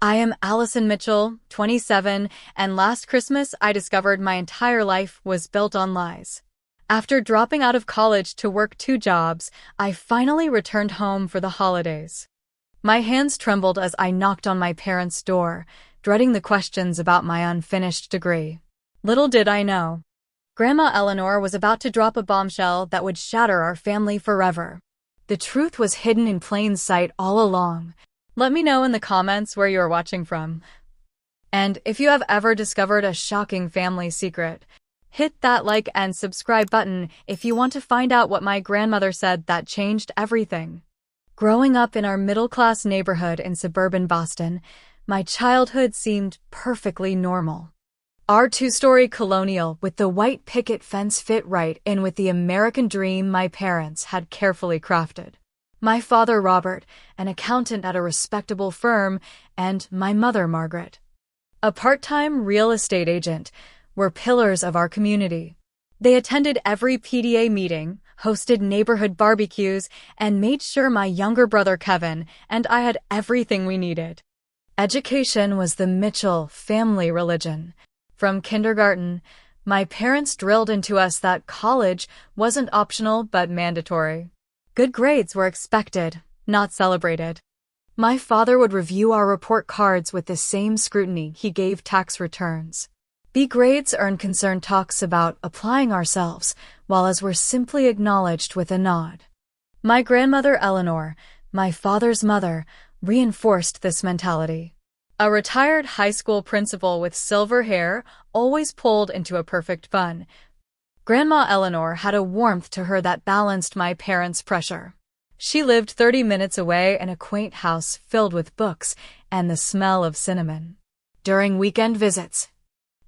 I am Allison Mitchell, 27, and last Christmas I discovered my entire life was built on lies. After dropping out of college to work 2 jobs, I finally returned home for the holidays. My hands trembled as I knocked on my parents' door, dreading the questions about my unfinished degree. Little did I know, Grandma Eleanor was about to drop a bombshell that would shatter our family forever. The truth was hidden in plain sight all along. Let me know in the comments where you are watching from. And if you have ever discovered a shocking family secret, hit that like and subscribe button if you want to find out what my grandmother said that changed everything. Growing up in our middle-class neighborhood in suburban Boston, my childhood seemed perfectly normal. Our 2-story colonial with the white picket fence fit right in with the American dream my parents had carefully crafted. My father, Robert, an accountant at a respectable firm, and my mother, Margaret, a part-time real estate agent, were pillars of our community. They attended every PTA meeting, hosted neighborhood barbecues, and made sure my younger brother, Kevin, and I had everything we needed. Education was the Mitchell family religion. From kindergarten, my parents drilled into us that college wasn't optional but mandatory. Good grades were expected, not celebrated. My father would review our report cards with the same scrutiny he gave tax returns. B grades earned concerned talks about applying ourselves, while A's were simply acknowledged with a nod. My grandmother Eleanor, my father's mother, reinforced this mentality. A retired high school principal with silver hair, always pulled into a perfect bun. Grandma Eleanor had a warmth to her that balanced my parents' pressure. She lived 30 minutes away in a quaint house filled with books and the smell of cinnamon. During weekend visits,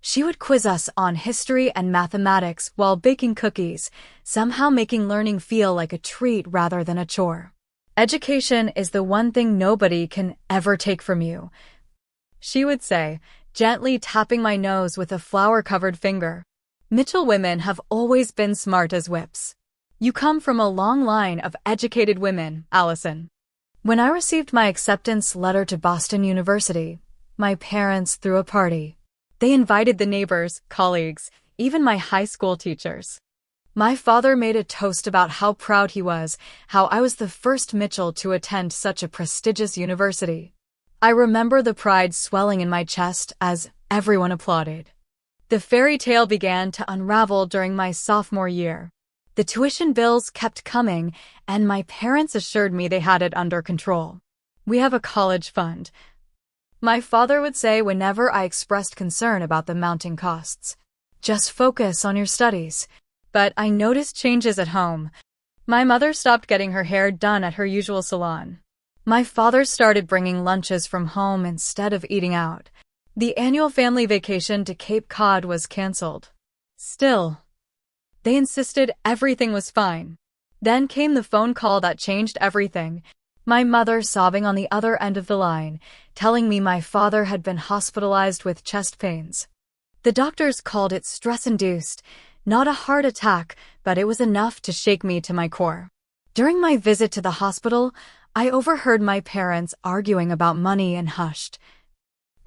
she would quiz us on history and mathematics while baking cookies, somehow making learning feel like a treat rather than a chore. Education is the one thing nobody can ever take from you, she would say, gently tapping my nose with a flour-covered finger. Mitchell women have always been smart as whips. You come from a long line of educated women, Allison. When I received my acceptance letter to Boston University, my parents threw a party. They invited the neighbors, colleagues, even my high school teachers. My father made a toast about how proud he was, how I was the first Mitchell to attend such a prestigious university. I remember the pride swelling in my chest as everyone applauded. The fairy tale began to unravel during my sophomore year. The tuition bills kept coming, and my parents assured me they had it under control. We have a college fund, my father would say whenever I expressed concern about the mounting costs. Just focus on your studies. But I noticed changes at home. My mother stopped getting her hair done at her usual salon. My father started bringing lunches from home instead of eating out. The annual family vacation to Cape Cod was canceled. Still, they insisted everything was fine. Then came the phone call that changed everything. My mother sobbing on the other end of the line, telling me my father had been hospitalized with chest pains. The doctors called it stress-induced, not a heart attack, but it was enough to shake me to my core. During my visit to the hospital, I overheard my parents arguing about money in hushed,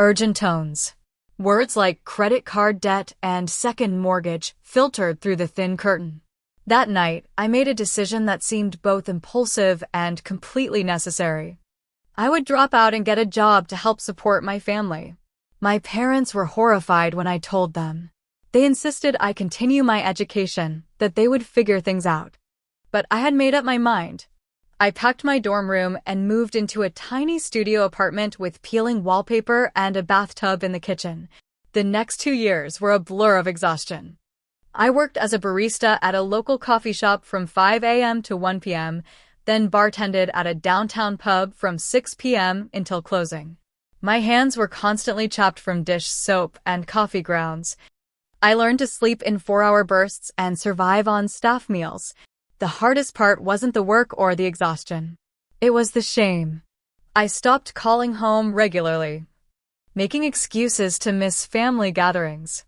urgent tones. Words like credit card debt and second mortgage filtered through the thin curtain. That night, I made a decision that seemed both impulsive and completely necessary. I would drop out and get a job to help support my family. My parents were horrified when I told them. They insisted I continue my education, that they would figure things out. But I had made up my mind. I packed my dorm room and moved into a tiny studio apartment with peeling wallpaper and a bathtub in the kitchen. The next 2 years were a blur of exhaustion. I worked as a barista at a local coffee shop from 5 a.m. to 1 p.m., then bartended at a downtown pub from 6 p.m. until closing. My hands were constantly chapped from dish soap and coffee grounds. I learned to sleep in 4-hour bursts and survive on staff meals. The hardest part wasn't the work or the exhaustion. It was the shame. I stopped calling home regularly, making excuses to miss family gatherings.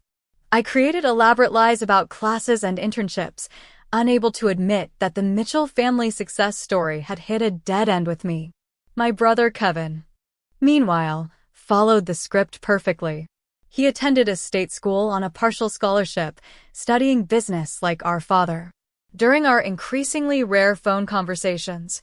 I created elaborate lies about classes and internships, unable to admit that the Mitchell family success story had hit a dead end with me. My brother Kevin, meanwhile, followed the script perfectly. He attended a state school on a partial scholarship, studying business like our father. During our increasingly rare phone conversations,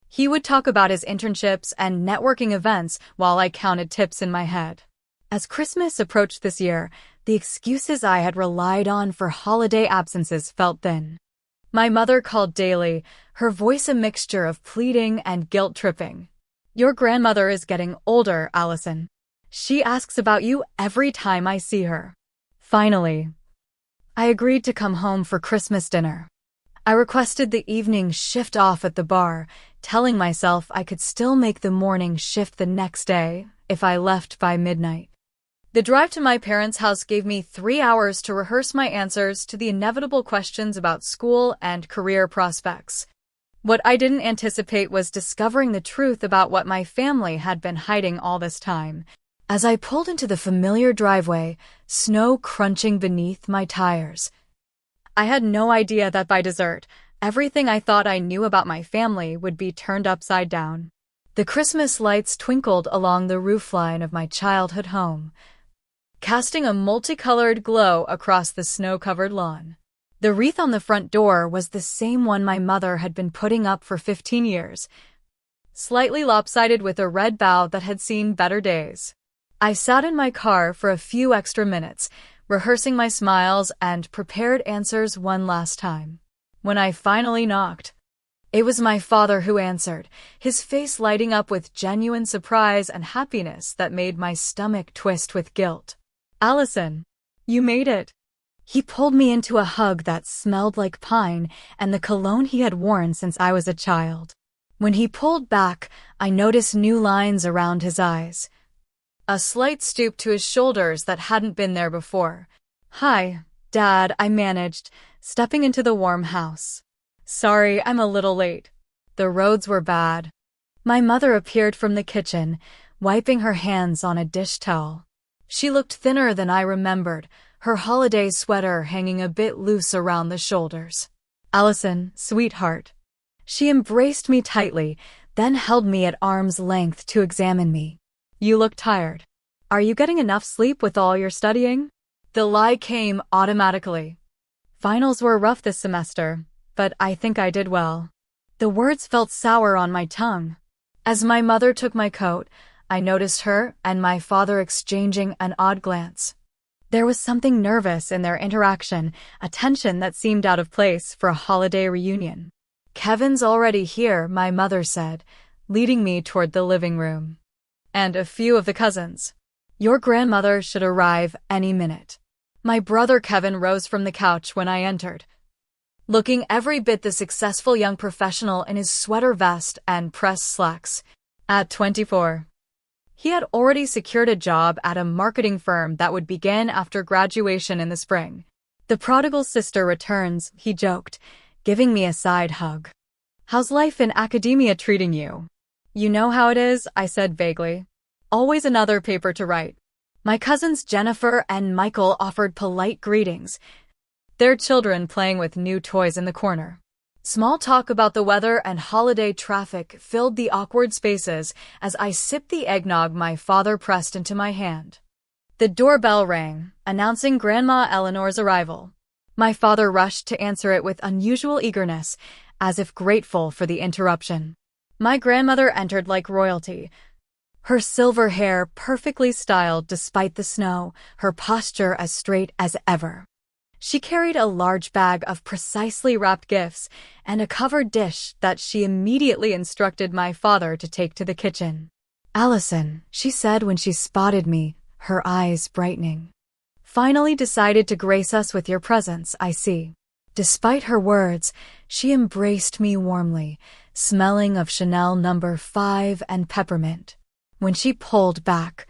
he would talk about his internships and networking events while I counted tips in my head. As Christmas approached this year, the excuses I had relied on for holiday absences felt thin. My mother called daily, her voice a mixture of pleading and guilt-tripping. "Your grandmother is getting older, Allison. She asks about you every time I see her." Finally, I agreed to come home for Christmas dinner. I requested the evening shift off at the bar, telling myself I could still make the morning shift the next day if I left by midnight. The drive to my parents' house gave me 3 hours to rehearse my answers to the inevitable questions about school and career prospects. What I didn't anticipate was discovering the truth about what my family had been hiding all this time. As I pulled into the familiar driveway, snow crunching beneath my tires, I had no idea that by dessert, everything I thought I knew about my family would be turned upside down. The Christmas lights twinkled along the roofline of my childhood home, casting a multicolored glow across the snow-covered lawn. The wreath on the front door was the same one my mother had been putting up for 15 years, slightly lopsided with a red bough that had seen better days. I sat in my car for a few extra minutes, rehearsing my smiles and prepared answers one last time. When I finally knocked, it was my father who answered, his face lighting up with genuine surprise and happiness that made my stomach twist with guilt. "Allison, you made it." He pulled me into a hug that smelled like pine and the cologne he had worn since I was a child. When he pulled back, I noticed new lines around his eyes, a slight stoop to his shoulders that hadn't been there before. "Hi, Dad," I managed, stepping into the warm house. "Sorry, I'm a little late. The roads were bad." My mother appeared from the kitchen, wiping her hands on a dish towel. She looked thinner than I remembered, her holiday sweater hanging a bit loose around the shoulders. "Allison, sweetheart." She embraced me tightly, then held me at arm's length to examine me. "You look tired. Are you getting enough sleep with all your studying?" The lie came automatically. "Finals were rough this semester, but I think I did well." The words felt sour on my tongue. As my mother took my coat, I noticed her and my father exchanging an odd glance. There was something nervous in their interaction, a tension that seemed out of place for a holiday reunion. "Kevin's already here," my mother said, leading me toward the living room. "And a few of the cousins. Your grandmother should arrive any minute." My brother Kevin rose from the couch when I entered, looking every bit the successful young professional in his sweater vest and pressed slacks. At 24, he had already secured a job at a marketing firm that would begin after graduation in the spring. "The prodigal sister returns," he joked, giving me a side hug. "How's life in academia treating you?" "You know how it is," I said vaguely. "Always another paper to write." My cousins Jennifer and Michael offered polite greetings, their children playing with new toys in the corner. Small talk about the weather and holiday traffic filled the awkward spaces as I sipped the eggnog my father pressed into my hand. The doorbell rang, announcing Grandma Eleanor's arrival. My father rushed to answer it with unusual eagerness, as if grateful for the interruption. My grandmother entered like royalty, her silver hair perfectly styled despite the snow, her posture as straight as ever. She carried a large bag of precisely wrapped gifts and a covered dish that she immediately instructed my father to take to the kitchen. "Allison," she said when she spotted me, her eyes brightening. "Finally decided to grace us with your presence, I see." Despite her words, she embraced me warmly, smelling of Chanel No. 5 and peppermint. When she pulled back,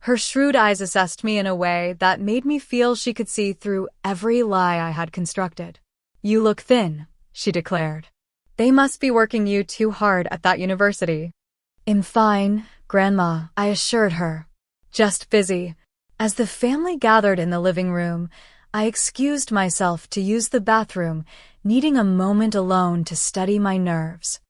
her shrewd eyes assessed me in a way that made me feel she could see through every lie I had constructed. "You look thin," she declared. "They must be working you too hard at that university." "I'm fine, Grandma," I assured her. "Just busy." As the family gathered in the living room, I excused myself to use the bathroom, needing a moment alone to steady my nerves.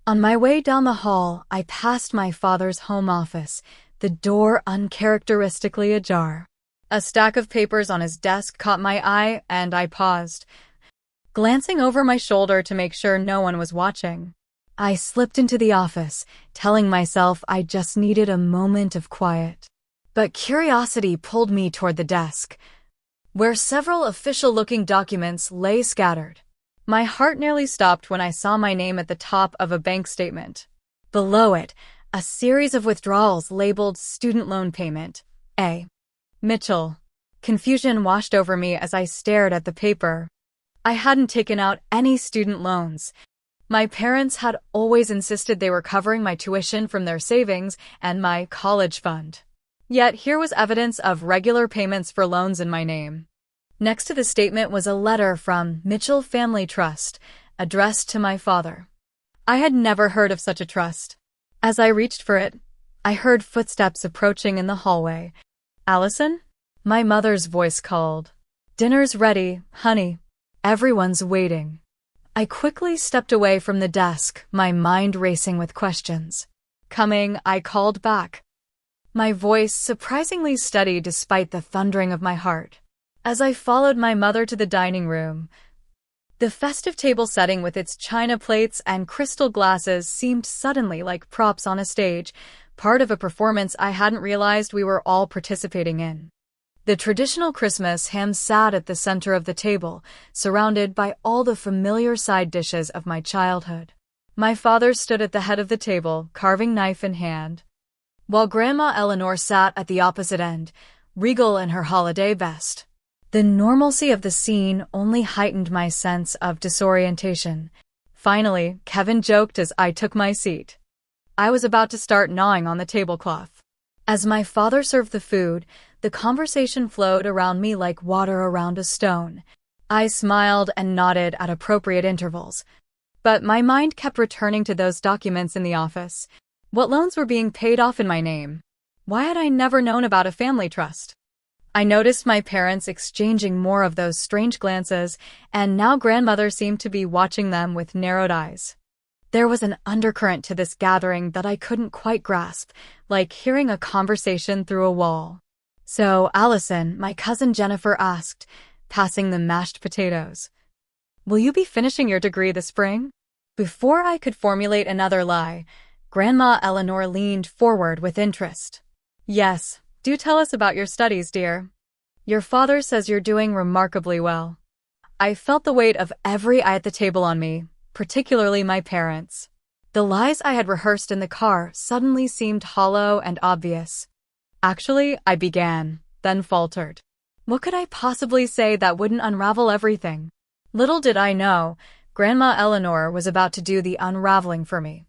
On my way down the hall, I passed my father's home office, the door uncharacteristically ajar. A stack of papers on his desk caught my eye, and I paused, glancing over my shoulder to make sure no one was watching. I slipped into the office, telling myself I just needed a moment of quiet. But curiosity pulled me toward the desk, where several official-looking documents lay scattered. My heart nearly stopped when I saw my name at the top of a bank statement. Below it, a series of withdrawals labeled student loan payment, A. Mitchell. Confusion washed over me as I stared at the paper. I hadn't taken out any student loans. My parents had always insisted they were covering my tuition from their savings and my college fund. Yet here was evidence of regular payments for loans in my name. Next to the statement was a letter from Mitchell Family Trust, addressed to my father. I had never heard of such a trust. As I reached for it, I heard footsteps approaching in the hallway. "Allison?" My mother's voice called. "Dinner's ready, honey. Everyone's waiting." I quickly stepped away from the desk, my mind racing with questions. "Coming," I called back, my voice surprisingly steady despite the thundering of my heart. As I followed my mother to the dining room, the festive table setting with its china plates and crystal glasses seemed suddenly like props on a stage, part of a performance I hadn't realized we were all participating in. The traditional Christmas ham sat at the center of the table, surrounded by all the familiar side dishes of my childhood. My father stood at the head of the table, carving knife in hand, while Grandma Eleanor sat at the opposite end, regal in her holiday best. The normalcy of the scene only heightened my sense of disorientation. Finally, Kevin joked as I took my seat. I was about to start gnawing on the tablecloth. As my father served the food, the conversation flowed around me like water around a stone. I smiled and nodded at appropriate intervals. But my mind kept returning to those documents in the office. What loans were being paid off in my name? Why had I never known about a family trust? I noticed my parents exchanging more of those strange glances, and now grandmother seemed to be watching them with narrowed eyes. There was an undercurrent to this gathering that I couldn't quite grasp, like hearing a conversation through a wall. "So, Allison," my cousin Jennifer asked, passing the mashed potatoes, "will you be finishing your degree this spring?" Before I could formulate another lie, Grandma Eleanor leaned forward with interest. "Yes, do tell us about your studies, dear. Your father says you're doing remarkably well." I felt the weight of every eye at the table on me, particularly my parents. The lies I had rehearsed in the car suddenly seemed hollow and obvious. "Actually," I began, then faltered. What could I possibly say that wouldn't unravel everything? Little did I know, Grandma Eleanor was about to do the unraveling for me.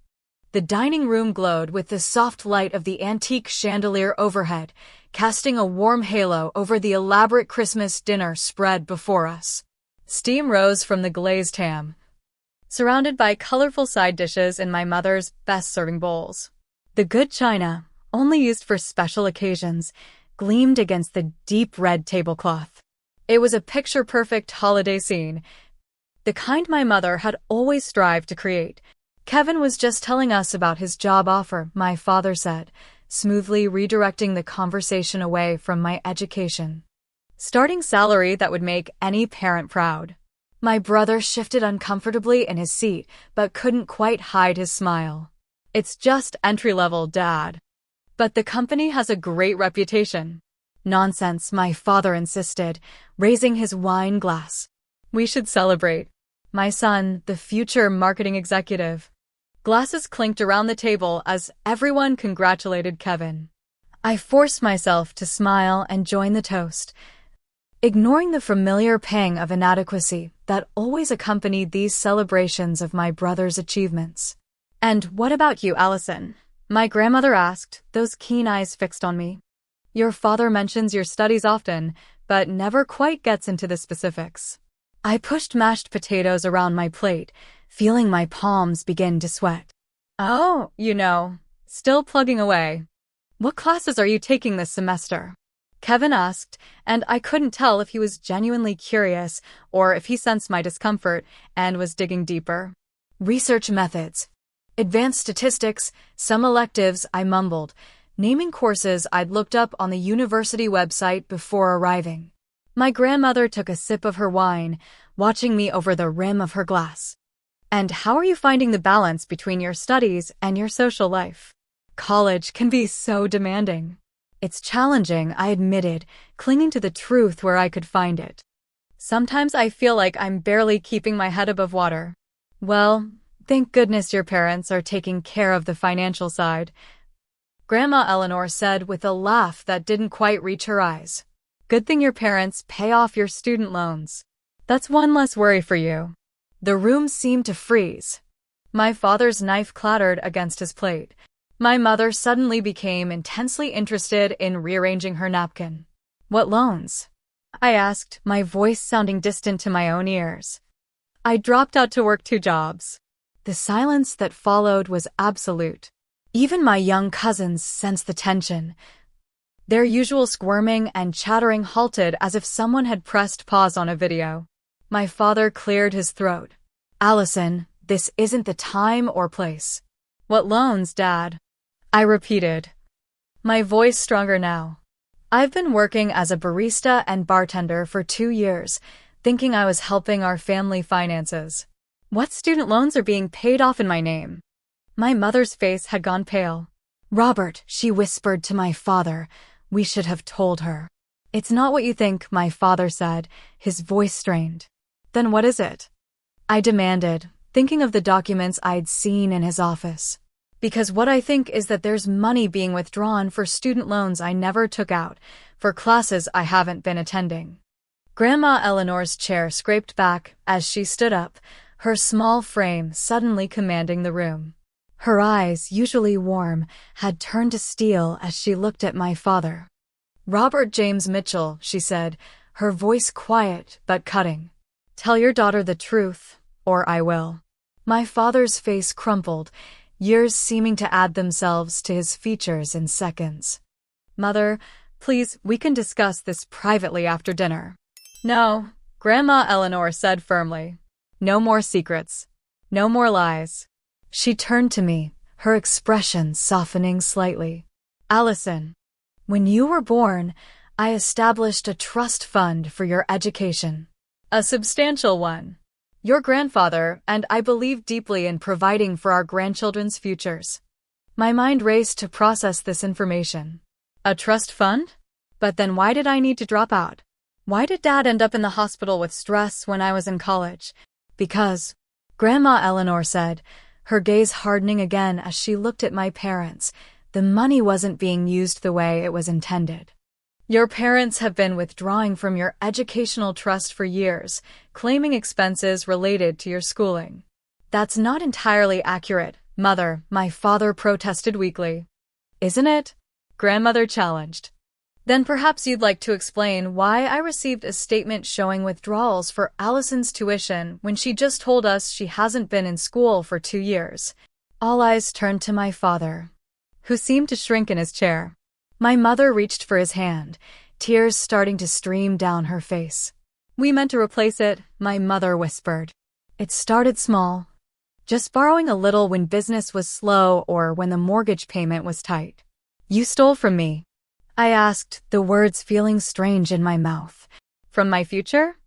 The dining room glowed with the soft light of the antique chandelier overhead, casting a warm halo over the elaborate Christmas dinner spread before us. Steam rose from the glazed ham, surrounded by colorful side dishes in my mother's best serving bowls. The good china, only used for special occasions, gleamed against the deep red tablecloth. It was a picture-perfect holiday scene, the kind my mother had always strived to create. "Kevin was just telling us about his job offer," my father said, smoothly redirecting the conversation away from my education. "Starting salary that would make any parent proud." My brother shifted uncomfortably in his seat, but couldn't quite hide his smile. "It's just entry-level, Dad. But the company has a great reputation." "Nonsense," my father insisted, raising his wine glass. "We should celebrate. My son, the future marketing executive." Glasses clinked around the table as everyone congratulated Kevin. I forced myself to smile and join the toast, ignoring the familiar pang of inadequacy that always accompanied these celebrations of my brother's achievements. "And what about you, Allison?" my grandmother asked, those keen eyes fixed on me. "Your father mentions your studies often, but never quite gets into the specifics." I pushed mashed potatoes around my plate, feeling my palms begin to sweat. "Oh, still plugging away. What classes are you taking this semester?" Kevin asked, and I couldn't tell if he was genuinely curious or if he sensed my discomfort and was digging deeper. "Research methods. Advanced statistics, some electives," I mumbled, naming courses I'd looked up on the university website before arriving. My grandmother took a sip of her wine, watching me over the rim of her glass. "And how are you finding the balance between your studies and your social life? College can be so demanding." "It's challenging," I admitted, clinging to the truth where I could find it. "Sometimes I feel like I'm barely keeping my head above water." "Well, thank goodness your parents are taking care of the financial side," Grandma Eleanor said with a laugh that didn't quite reach her eyes. "Good thing your parents pay off your student loans. That's one less worry for you." The room seemed to freeze. My father's knife clattered against his plate. My mother suddenly became intensely interested in rearranging her napkin. "What loans?" I asked, my voice sounding distant to my own ears. "I dropped out to work 2 jobs." The silence that followed was absolute. Even my young cousins sensed the tension. Their usual squirming and chattering halted as if someone had pressed pause on a video. My father cleared his throat. "Allison, this isn't the time or place." "What loans, Dad?" I repeated, my voice stronger now. "I've been working as a barista and bartender for 2 years, thinking I was helping our family finances." "What student loans are being paid off in my name?" My mother's face had gone pale. "Robert," she whispered to my father, "we should have told her." "It's not what you think," my father said, his voice strained. "Then what is it?" I demanded, thinking of the documents I'd seen in his office. "Because what I think is that there's money being withdrawn for student loans I never took out, for classes I haven't been attending." Grandma Eleanor's chair scraped back as she stood up, her small frame suddenly commanding the room. Her eyes, usually warm, had turned to steel as she looked at my father. "Robert James Mitchell," she said, her voice quiet but cutting. "Tell your daughter the truth, or I will." My father's face crumpled, years seeming to add themselves to his features in seconds. "Mother, please, we can discuss this privately after dinner." "No," Grandma Eleanor said firmly. "No more secrets. No more lies." She turned to me, her expression softening slightly. "Allison, when you were born, I established a trust fund for your education. A substantial one. Your grandfather and I believe deeply in providing for our grandchildren's futures." My mind raced to process this information. A trust fund? But then why did I need to drop out? Why did Dad end up in the hospital with stress when I was in college? "Because," Grandma Eleanor said, her gaze hardening again as she looked at my parents, "the money wasn't being used the way it was intended. Your parents have been withdrawing from your educational trust for years, claiming expenses related to your schooling." "That's not entirely accurate, Mother," my father protested weakly. "Isn't it?" Grandmother challenged. "Then perhaps you'd like to explain why I received a statement showing withdrawals for Allison's tuition when she just told us she hasn't been in school for 2 years. All eyes turned to my father, who seemed to shrink in his chair. My mother reached for his hand, tears starting to stream down her face. "We meant to replace it," my mother whispered. "It started small, just borrowing a little when business was slow or when the mortgage payment was tight." "You stole from me?" I asked, the words feeling strange in my mouth. "From my future?"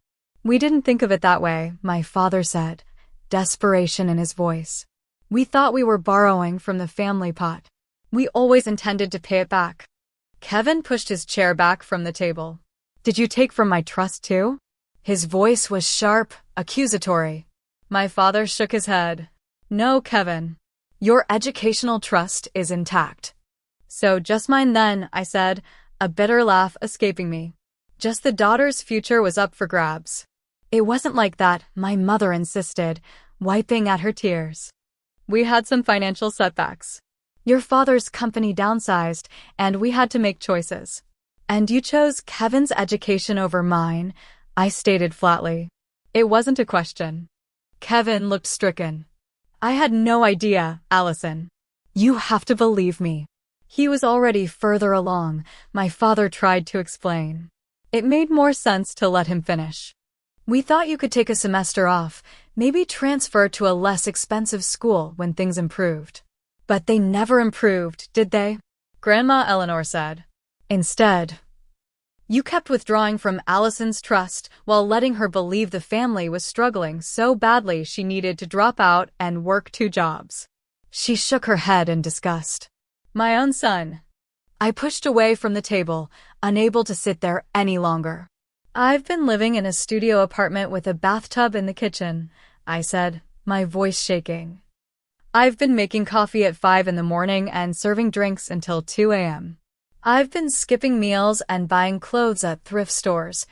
"We didn't think of it that way," my father said, desperation in his voice. "We thought we were borrowing from the family pot. We always intended to pay it back." Kevin pushed his chair back from the table. "Did you take from my trust too?" His voice was sharp, accusatory. My father shook his head. "No, Kevin. Your educational trust is intact." "So just mine then," I said, a bitter laugh escaping me. "Just the daughter's future was up for grabs." "It wasn't like that," my mother insisted, wiping at her tears. "We had some financial setbacks. Your father's company downsized, and we had to make choices. And you chose Kevin's education over mine," I stated flatly. It wasn't a question. Kevin looked stricken. "I had no idea, Allison." "You have to believe me." He was already further along, my father tried to explain. It made more sense to let him finish. "We thought you could take a semester off, maybe transfer to a less expensive school when things improved." "But they never improved, did they?" Grandma Eleanor said. Instead, you kept withdrawing from Allison's trust while letting her believe the family was struggling so badly she needed to drop out and work 2 jobs. She shook her head in disgust. My own son. I pushed away from the table, unable to sit there any longer. I've been living in a studio apartment with a bathtub in the kitchen, I said, my voice shaking. I've been making coffee at 5 in the morning and serving drinks until 2 a.m. I've been skipping meals and buying clothes at thrift stores,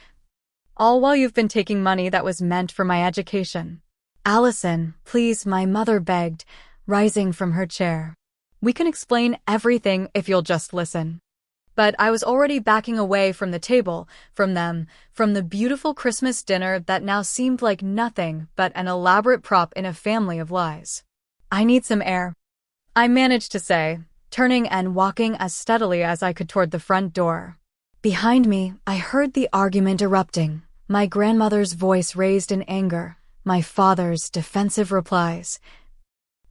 all while you've been taking money that was meant for my education. Allison, please, my mother begged, rising from her chair. We can explain everything if you'll just listen. But I was already backing away from the table, from them, from the beautiful Christmas dinner that now seemed like nothing but an elaborate prop in a family of lies. I need some air, I managed to say, turning and walking as steadily as I could toward the front door. Behind me, I heard the argument erupting, my grandmother's voice raised in anger, my father's defensive replies,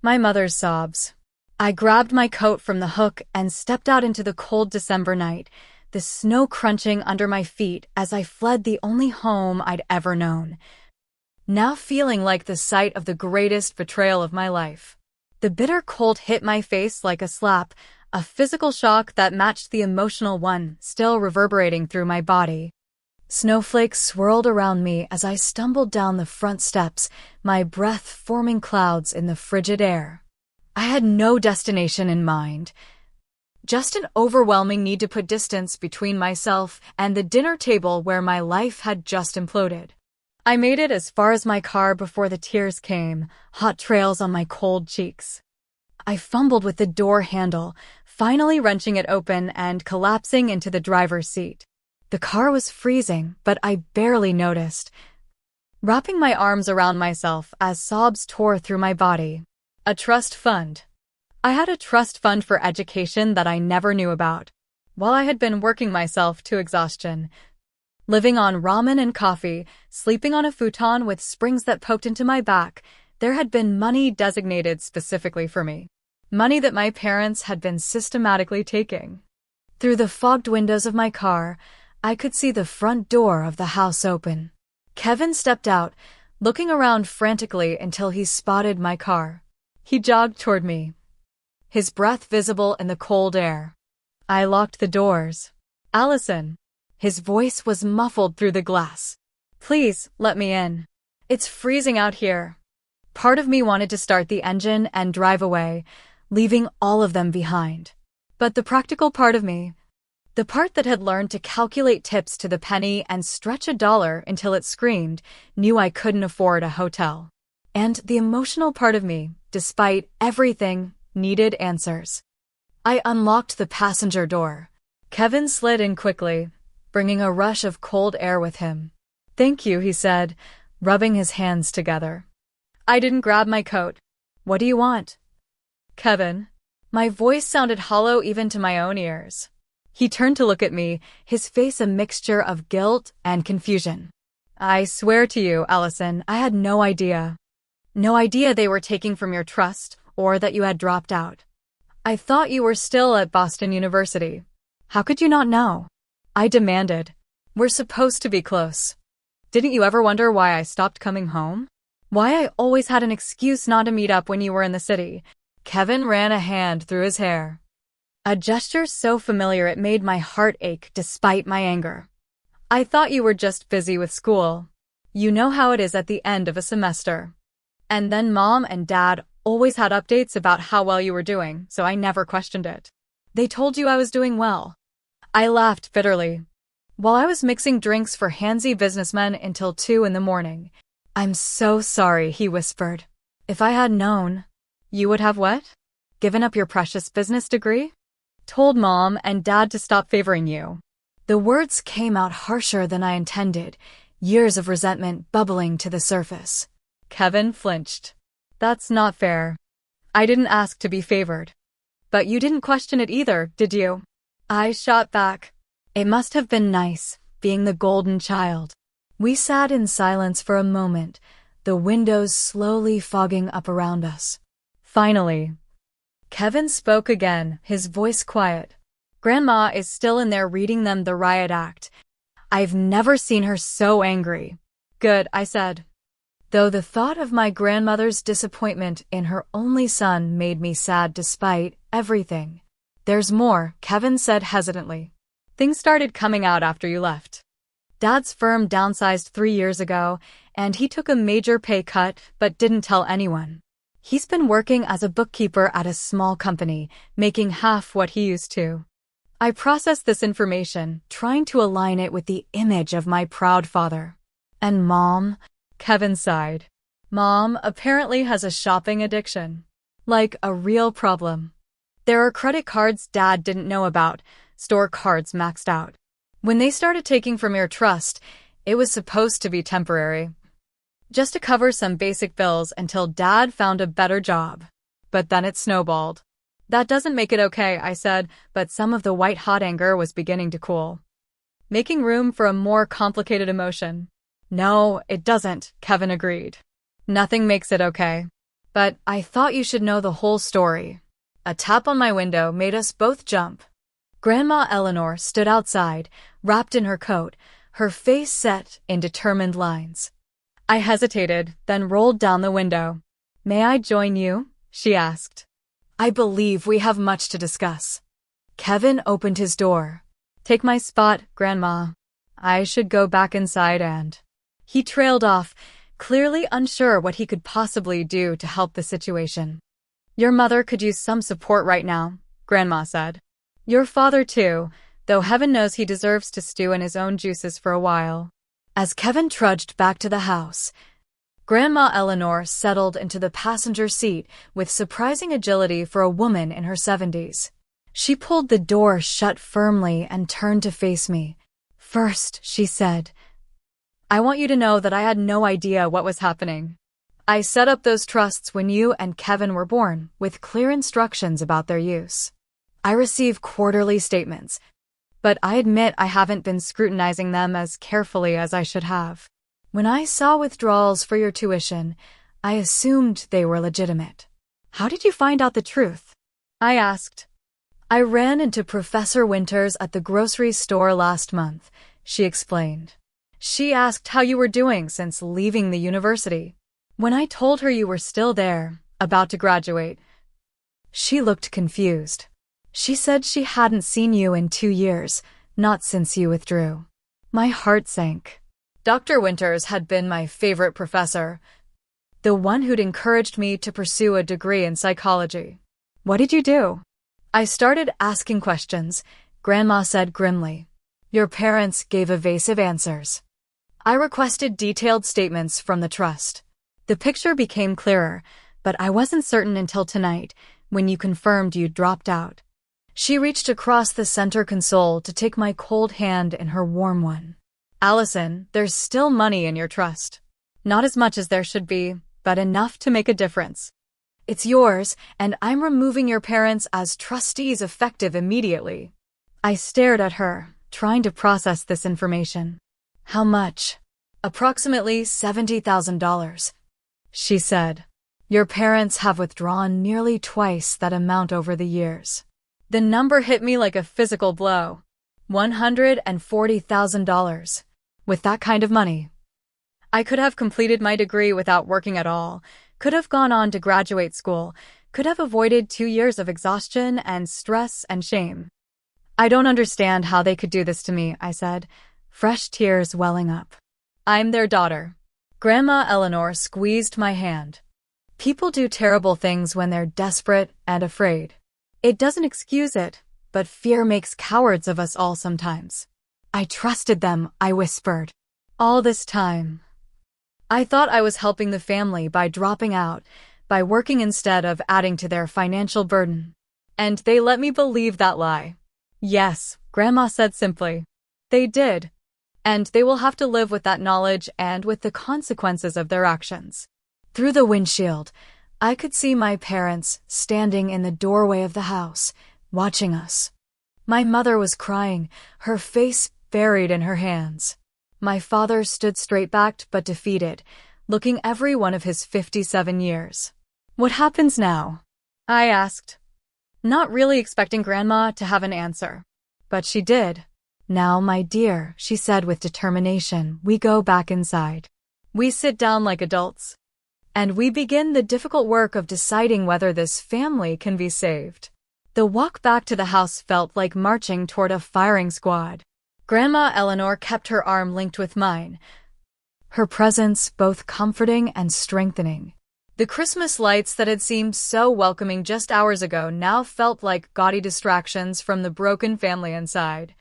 my mother's sobs. I grabbed my coat from the hook and stepped out into the cold December night, the snow crunching under my feet as I fled the only home I'd ever known, now feeling like the site of the greatest betrayal of my life. The bitter cold hit my face like a slap, a physical shock that matched the emotional one still reverberating through my body. Snowflakes swirled around me as I stumbled down the front steps, my breath forming clouds in the frigid air. I had no destination in mind, just an overwhelming need to put distance between myself and the dinner table where my life had just imploded. I made it as far as my car before the tears came, hot trails on my cold cheeks. I fumbled with the door handle, finally wrenching it open and collapsing into the driver's seat. The car was freezing, but I barely noticed, wrapping my arms around myself as sobs tore through my body. A trust fund. I had a trust fund for education that I never knew about. While I had been working myself to exhaustion, living on ramen and coffee, sleeping on a futon with springs that poked into my back, there had been money designated specifically for me. Money that my parents had been systematically taking. Through the fogged windows of my car, I could see the front door of the house open. Kevin stepped out, looking around frantically until he spotted my car. He jogged toward me, his breath visible in the cold air. I locked the doors. Allison. His voice was muffled through the glass. Please, let me in. It's freezing out here. Part of me wanted to start the engine and drive away, leaving all of them behind. But the practical part of me, the part that had learned to calculate tips to the penny and stretch $1 until it screamed, knew I couldn't afford a hotel. And the emotional part of me, despite everything, needed answers. I unlocked the passenger door. Kevin slid in quickly, bringing a rush of cold air with him. Thank you, he said, rubbing his hands together. I didn't grab my coat. What do you want? Kevin. My voice sounded hollow even to my own ears. He turned to look at me, his face a mixture of guilt and confusion. I swear to you, Allison, I had no idea. No idea they were taking from your trust, or that you had dropped out. I thought you were still at Boston University. How could you not know? I demanded. We're supposed to be close. Didn't you ever wonder why I stopped coming home? Why I always had an excuse not to meet up when you were in the city? Kevin ran a hand through his hair. A gesture so familiar it made my heart ache despite my anger. I thought you were just busy with school. You know how it is at the end of a semester. And then Mom and Dad always had updates about how well you were doing, so I never questioned it. They told you I was doing well. I laughed bitterly. While I was mixing drinks for handsy businessmen until 2 in the morning. I'm so sorry, he whispered. If I had known. You would have what? Given up your precious business degree? Told Mom and Dad to stop favoring you. The words came out harsher than I intended, years of resentment bubbling to the surface. Kevin flinched. That's not fair. I didn't ask to be favored. But you didn't question it either, did you? I shot back. It must have been nice, being the golden child. We sat in silence for a moment, the windows slowly fogging up around us. Finally, Kevin spoke again, his voice quiet. Grandma is still in there reading them the riot act. I've never seen her so angry. Good, I said. Though the thought of my grandmother's disappointment in her only son made me sad despite everything. There's more, Kevin said hesitantly. Things started coming out after you left. Dad's firm downsized 3 years ago, and he took a major pay cut but didn't tell anyone. He's been working as a bookkeeper at a small company, making half what he used to. I processed this information, trying to align it with the image of my proud father. And Mom? Kevin sighed. Mom apparently has a shopping addiction. Like a real problem. There are credit cards Dad didn't know about, store cards maxed out. When they started taking from your trust, it was supposed to be temporary. Just to cover some basic bills until Dad found a better job. But then it snowballed. That doesn't make it okay, I said, but some of the white-hot anger was beginning to cool, making room for a more complicated emotion. No, it doesn't, Kevin agreed. Nothing makes it okay. But I thought you should know the whole story. A tap on my window made us both jump. Grandma Eleanor stood outside, wrapped in her coat, her face set in determined lines. I hesitated, then rolled down the window. May I join you? She asked. I believe we have much to discuss. Kevin opened his door. Take my spot, Grandma. I should go back inside and... He trailed off, clearly unsure what he could possibly do to help the situation. Your mother could use some support right now, Grandma said. Your father too, though heaven knows he deserves to stew in his own juices for a while. As Kevin trudged back to the house, Grandma Eleanor settled into the passenger seat with surprising agility for a woman in her 70s. She pulled the door shut firmly and turned to face me. First, she said, I want you to know that I had no idea what was happening. I set up those trusts when you and Kevin were born, with clear instructions about their use. I receive quarterly statements, but I admit I haven't been scrutinizing them as carefully as I should have. When I saw withdrawals for your tuition, I assumed they were legitimate. How did you find out the truth? I asked. I ran into Professor Winters at the grocery store last month, she explained. She asked how you were doing since leaving the university. When I told her you were still there, about to graduate, she looked confused. She said she hadn't seen you in 2 years, not since you withdrew. My heart sank. Dr. Winters had been my favorite professor, the one who'd encouraged me to pursue a degree in psychology. What did you do? I started asking questions, Grandma said grimly. Your parents gave evasive answers. I requested detailed statements from the trust. The picture became clearer, but I wasn't certain until tonight, when you confirmed you'd dropped out. She reached across the center console to take my cold hand in her warm one. Allison, there's still money in your trust. Not as much as there should be, but enough to make a difference. It's yours, and I'm removing your parents as trustees effective immediately. I stared at her, trying to process this information. How much? Approximately $70,000. She said. Your parents have withdrawn nearly twice that amount over the years. The number hit me like a physical blow. $140,000. With that kind of money, I could have completed my degree without working at all, could have gone on to graduate school, could have avoided 2 years of exhaustion and stress and shame. I don't understand how they could do this to me, I said, fresh tears welling up. I'm their daughter. Grandma Eleanor squeezed my hand. People do terrible things when they're desperate and afraid. It doesn't excuse it, but fear makes cowards of us all sometimes. I trusted them, I whispered. All this time. I thought I was helping the family by dropping out, by working instead of adding to their financial burden. And they let me believe that lie. Yes, Grandma said simply. They did. And they will have to live with that knowledge and with the consequences of their actions. Through the windshield, I could see my parents standing in the doorway of the house, watching us. My mother was crying, her face buried in her hands. My father stood straight-backed but defeated, looking every one of his 57 years. What happens now? I asked, not really expecting Grandma to have an answer. But she did. "Now, my dear," she said with determination, "we go back inside. We sit down like adults. And we begin the difficult work of deciding whether this family can be saved." The walk back to the house felt like marching toward a firing squad. Grandma Eleanor kept her arm linked with mine, her presence both comforting and strengthening. The Christmas lights that had seemed so welcoming just hours ago now felt like gaudy distractions from the broken family inside.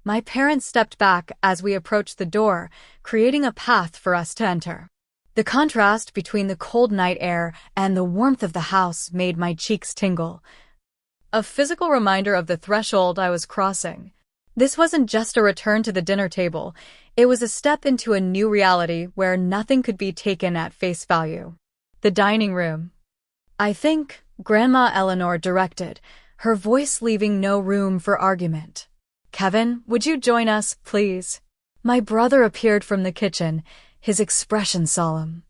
My parents stepped back as we approached the door, creating a path for us to enter. The contrast between the cold night air and the warmth of the house made my cheeks tingle, a physical reminder of the threshold I was crossing. This wasn't just a return to the dinner table, it was a step into a new reality where nothing could be taken at face value. The dining room. "I think," Grandma Eleanor directed, her voice leaving no room for argument. "Kevin, would you join us, please?" My brother appeared from the kitchen, his expression solemn.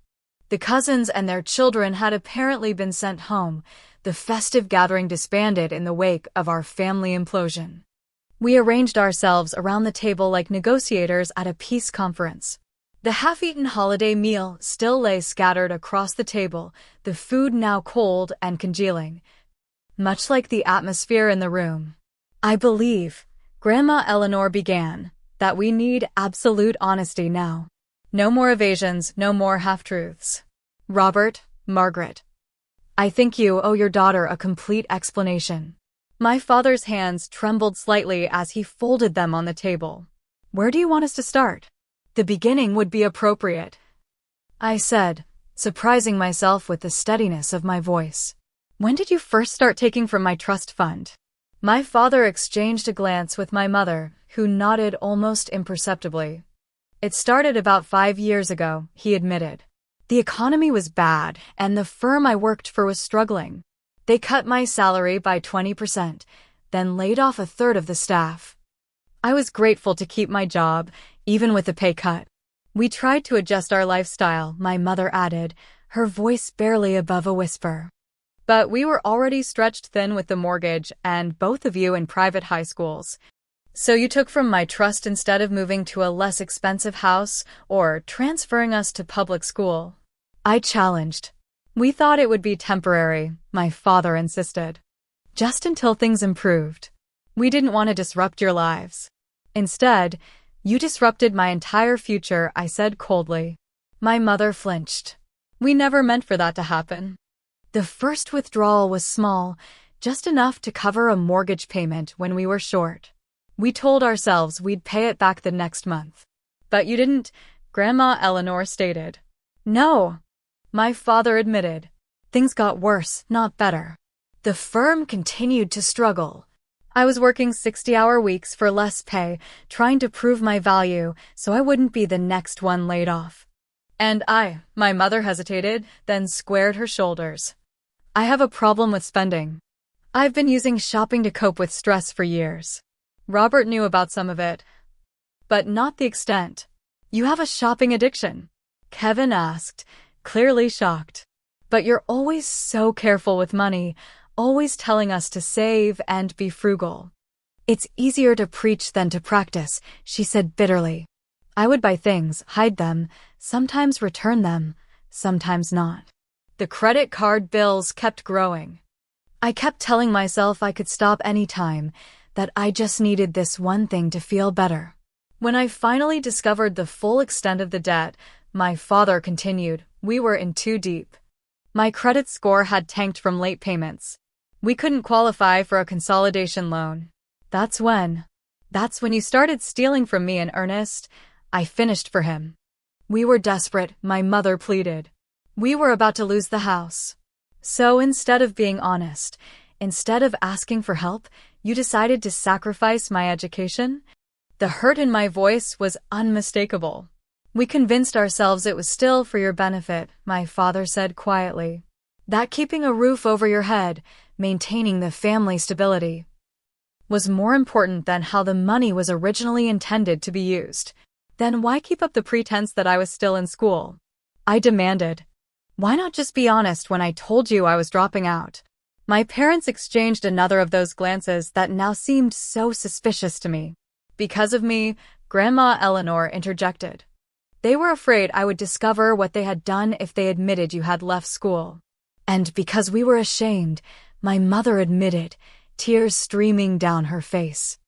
The cousins and their children had apparently been sent home. The festive gathering disbanded in the wake of our family implosion. We arranged ourselves around the table like negotiators at a peace conference. The half-eaten holiday meal still lay scattered across the table, the food now cold and congealing, much like the atmosphere in the room. "I believe," Grandma Eleanor began, "that we need absolute honesty now. No more evasions, no more half-truths. Robert, Margaret, I think you owe your daughter a complete explanation." My father's hands trembled slightly as he folded them on the table. "Where do you want us to start?" "The beginning would be appropriate," I said, surprising myself with the steadiness of my voice. "When did you first start taking from my trust fund?" My father exchanged a glance with my mother, who nodded almost imperceptibly. "It started about 5 years ago," he admitted. "The economy was bad, and the firm I worked for was struggling. They cut my salary by 20%, then laid off a third of the staff. I was grateful to keep my job, even with the pay cut. We tried to adjust our lifestyle," my mother added, her voice barely above a whisper. "But we were already stretched thin with the mortgage and both of you in private high schools. So you took from my trust instead of moving to a less expensive house or transferring us to public school," I challenged. "We thought it would be temporary," my father insisted. "Just until things improved. We didn't want to disrupt your lives. Instead, you disrupted my entire future," I said coldly. My mother flinched. "We never meant for that to happen." The first withdrawal was small, just enough to cover a mortgage payment when we were short. We told ourselves we'd pay it back the next month. "But you didn't," Grandma Eleanor stated. "No," my father admitted. "Things got worse, not better. The firm continued to struggle. I was working 60-hour weeks for less pay, trying to prove my value so I wouldn't be the next one laid off. And my mother hesitated, then squared her shoulders. "I have a problem with spending. I've been using shopping to cope with stress for years." Robert knew about some of it, but not the extent. "You have a shopping addiction?" Kevin asked, clearly shocked. "But you're always so careful with money, always telling us to save and be frugal." "It's easier to preach than to practice," she said bitterly. "I would buy things, hide them, sometimes return them, sometimes not. The credit card bills kept growing. I kept telling myself I could stop anytime, that I just needed this one thing to feel better. When I finally discovered the full extent of the debt," my father continued, "we were in too deep. My credit score had tanked from late payments. We couldn't qualify for a consolidation loan. That's when you started stealing from me in earnest," I finished for him. "We were desperate," my mother pleaded. "We were about to lose the house. So instead of being honest, instead of asking for help, you decided to sacrifice my education?" The hurt in my voice was unmistakable. "We convinced ourselves it was still for your benefit," my father said quietly. "That keeping a roof over your head, maintaining the family stability, was more important than how the money was originally intended to be used. Then why keep up the pretense that I was still in school?" I demanded. "Why not just be honest when I told you I was dropping out?" My parents exchanged another of those glances that now seemed so suspicious to me. Because of me, Grandma Eleanor interjected. They were afraid I would discover what they had done if they admitted you had left school. And because we were ashamed, my mother admitted, tears streaming down her face.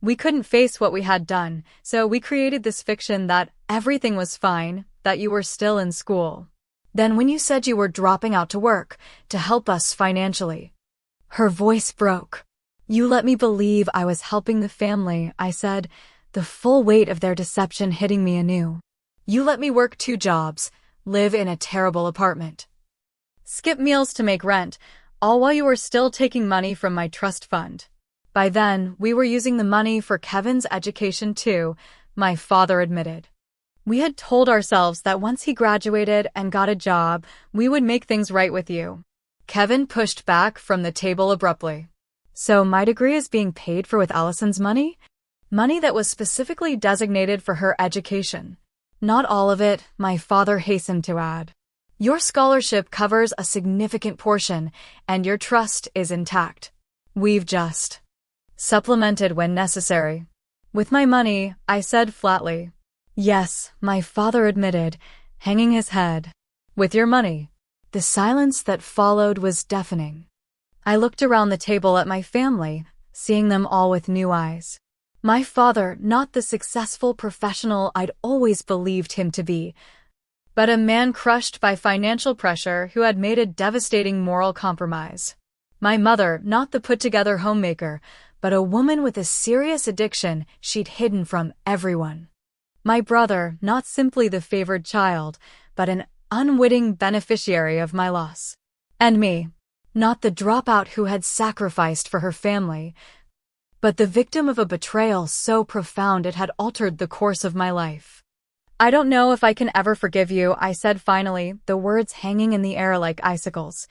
We couldn't face what we had done, so we created this fiction that everything was fine, that you were still in school. Then when you said you were dropping out to work, to help us financially. Her voice broke. You let me believe I was helping the family, I said, the full weight of their deception hitting me anew. You let me work 2 jobs, live in a terrible apartment, skip meals to make rent, all while you were still taking money from my trust fund. By then, we were using the money for Kevin's education too, my father admitted. We had told ourselves that once he graduated and got a job, we would make things right with you. Kevin pushed back from the table abruptly. So my degree is being paid for with Allison's money? Money that was specifically designated for her education. Not all of it, my father hastened to add. Your scholarship covers a significant portion, and your trust is intact. We've just supplemented when necessary. With my money, I said flatly. Yes, my father admitted, hanging his head. With your money. The silence that followed was deafening. I looked around the table at my family, seeing them all with new eyes. My father, not the successful professional I'd always believed him to be, but a man crushed by financial pressure who had made a devastating moral compromise. My mother, not the put-together homemaker, but a woman with a serious addiction she'd hidden from everyone. My brother, not simply the favored child, but an unwitting beneficiary of my loss. And me, not the dropout who had sacrificed for her family, but the victim of a betrayal so profound it had altered the course of my life. I don't know if I can ever forgive you, I said finally, the words hanging in the air like icicles.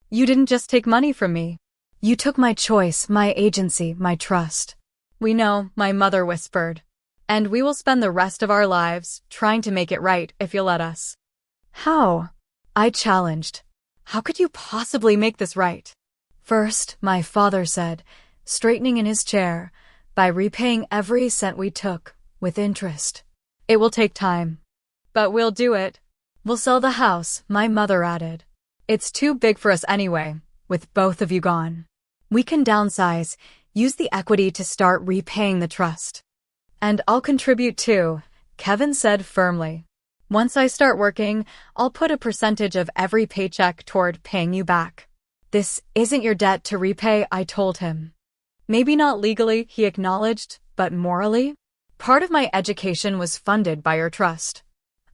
You didn't just take money from me. You took my choice, my agency, my trust. We know, my mother whispered. And we will spend the rest of our lives trying to make it right if you'll let us. How? I challenged. How could you possibly make this right? First, my father said, straightening in his chair, by repaying every cent we took, with interest. It will take time. But we'll do it. We'll sell the house, my mother added. It's too big for us anyway, with both of you gone. We can downsize, use the equity to start repaying the trust. And I'll contribute too, Kevin said firmly. Once I start working, I'll put a percentage of every paycheck toward paying you back. This isn't your debt to repay, I told him. Maybe not legally, he acknowledged, but morally? Part of my education was funded by your trust.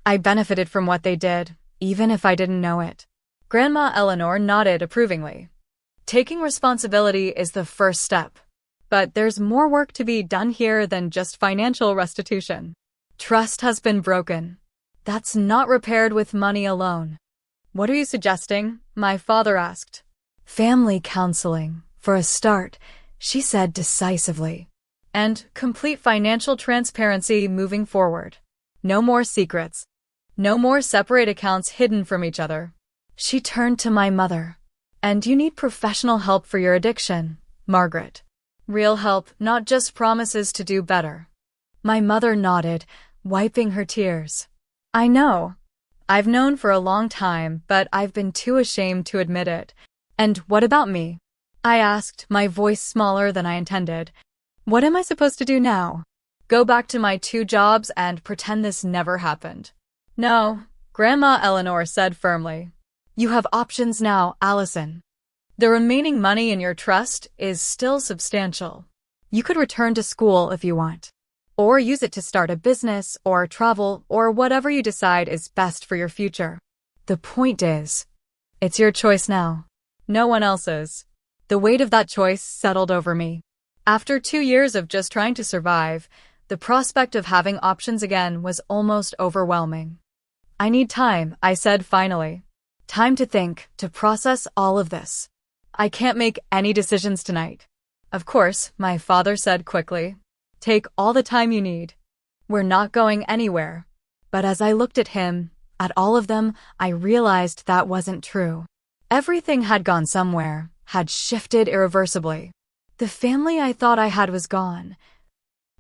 I benefited from what they did, even if I didn't know it. Grandma Eleanor nodded approvingly. Taking responsibility is the first step. But there's more work to be done here than just financial restitution. Trust has been broken. That's not repaired with money alone. What are you suggesting? My father asked. Family counseling, for a start, she said decisively. And complete financial transparency moving forward. No more secrets. No more separate accounts hidden from each other. She turned to my mother. And you need professional help for your addiction, Margaret. Real help, not just promises to do better. My mother nodded, wiping her tears. I know. I've known for a long time, but I've been too ashamed to admit it. And what about me? I asked, my voice smaller than I intended. What am I supposed to do now? Go back to my 2 jobs and pretend this never happened? No, Grandma Eleanor said firmly. You have options now, Allison. The remaining money in your trust is still substantial. You could return to school if you want. Or use it to start a business, or travel, or whatever you decide is best for your future. The point is, it's your choice now. No one else's. The weight of that choice settled over me. After 2 years of just trying to survive, the prospect of having options again was almost overwhelming. I need time, I said finally. Time to think, to process all of this. I can't make any decisions tonight. Of course, my father said quickly. Take all the time you need. We're not going anywhere. But as I looked at him, at all of them, I realized that wasn't true. Everything had gone somewhere, had shifted irreversibly. The family I thought I had was gone,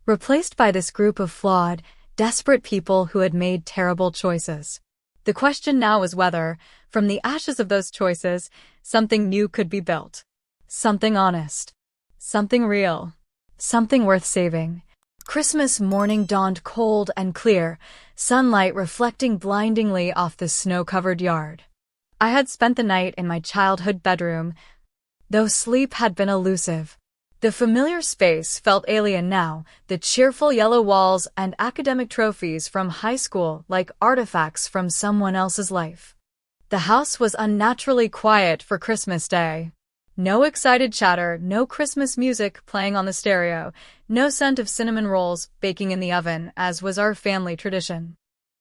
replaced by this group of flawed, desperate people who had made terrible choices. The question now was whether, from the ashes of those choices, something new could be built. Something honest. Something real. Something worth saving. Christmas morning dawned cold and clear, sunlight reflecting blindingly off the snow-covered yard. I had spent the night in my childhood bedroom, though sleep had been elusive. The familiar space felt alien now, the cheerful yellow walls and academic trophies from high school like artifacts from someone else's life. The house was unnaturally quiet for Christmas Day. No excited chatter, no Christmas music playing on the stereo, no scent of cinnamon rolls baking in the oven, as was our family tradition.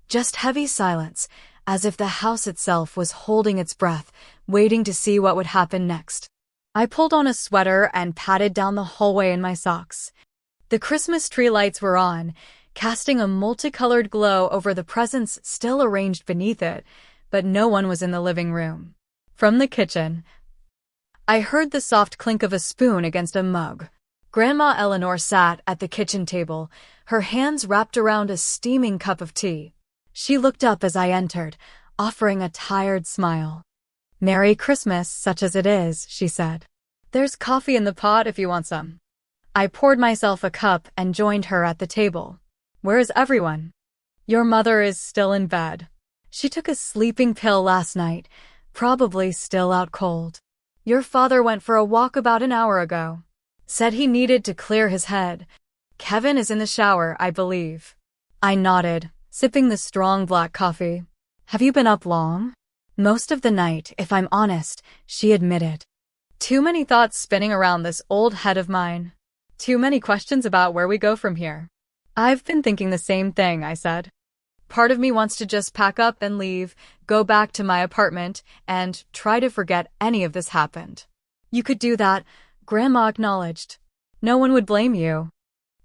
Just heavy silence, as if the house itself was holding its breath, waiting to see what would happen next. I pulled on a sweater and padded down the hallway in my socks. The Christmas tree lights were on, casting a multicolored glow over the presents still arranged beneath it, but no one was in the living room. From the kitchen, I heard the soft clink of a spoon against a mug. Grandma Eleanor sat at the kitchen table, her hands wrapped around a steaming cup of tea. She looked up as I entered, offering a tired smile. "Merry Christmas, such as it is," she said. "There's coffee in the pot if you want some." I poured myself a cup and joined her at the table. "Where is everyone?" "Your mother is still in bed. She took a sleeping pill last night, probably still out cold. Your father went for a walk about an hour ago. Said he needed to clear his head. Kevin is in the shower, I believe." I nodded, sipping the strong black coffee. "Have you been up long?" "Most of the night, if I'm honest," she admitted. Too many thoughts spinning around this old head of mine. Too many questions about where we go from here. "I've been thinking the same thing," I said. "Part of me wants to just pack up and leave, go back to my apartment, and try to forget any of this happened." "You could do that," Grandma acknowledged. "No one would blame you.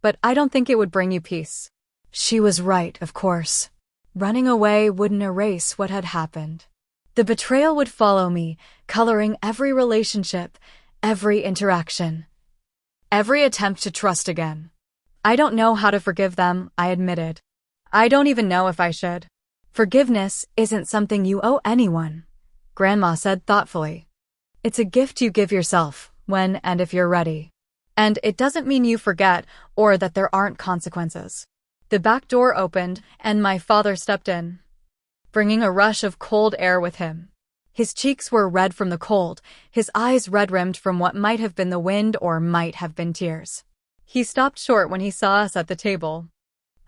But I don't think it would bring you peace." She was right, of course. Running away wouldn't erase what had happened. The betrayal would follow me, coloring every relationship, every interaction, every attempt to trust again. "I don't know how to forgive them," I admitted. "I don't even know if I should." "Forgiveness isn't something you owe anyone," Grandma said thoughtfully. "It's a gift you give yourself, when and if you're ready. And it doesn't mean you forget or that there aren't consequences." The back door opened, and my father stepped in, bringing a rush of cold air with him. His cheeks were red from the cold, his eyes red-rimmed from what might have been the wind or might have been tears. He stopped short when he saw us at the table.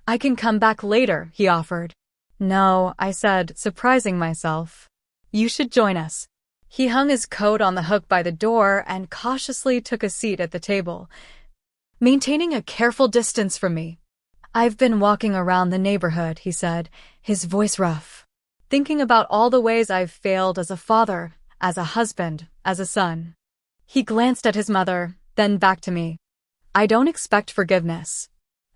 "I can come back later," he offered. "No," I said, surprising myself. "You should join us." He hung his coat on the hook by the door and cautiously took a seat at the table, maintaining a careful distance from me. "I've been walking around the neighborhood," he said, his voice rough, "thinking about all the ways I've failed as a father, as a husband, as a son." He glanced at his mother, then back to me. "I don't expect forgiveness.